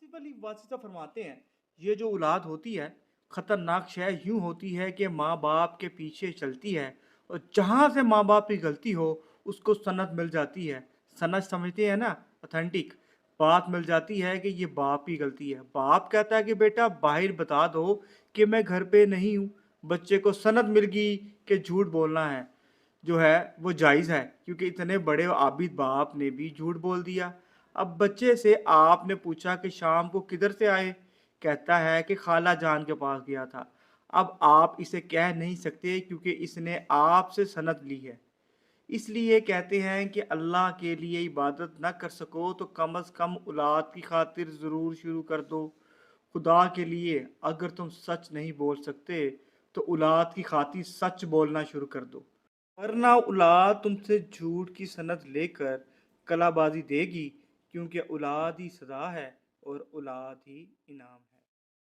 आसिफ अली वासिता फरमाते हैं, ये जो औलाद होती है खतरनाक शय यूं होती है कि माँ बाप के पीछे चलती है और जहां से माँ बाप की गलती हो उसको सनद मिल जाती है। सनद समझते हैं ना, ऑथेंटिक बात मिल जाती है कि ये बाप की गलती है। बाप कहता है कि बेटा बाहर बता दो कि मैं घर पे नहीं हूँ, बच्चे को सनद मिल गई कि झूठ बोलना है जो है वो जायज़ है, क्योंकि इतने बड़े आबिद बाप ने भी झूठ बोल दिया। अब बच्चे से आपने पूछा कि शाम को किधर से आए, कहता है कि खाला जान के पास गया था। अब आप इसे कह नहीं सकते क्योंकि इसने आपसे सनद ली है। इसलिए कहते हैं कि अल्लाह के लिए इबादत न कर सको तो कम अज़ कम औलाद की खातिर ज़रूर शुरू कर दो। खुदा के लिए अगर तुम सच नहीं बोल सकते तो औलाद की खातिर सच बोलना शुरू कर दो, वरना औलाद तुमसे झूठ की सनद लेकर कलाबाजी देगी, क्योंकि औलाद ही सदा है और औलाद ही इनाम है।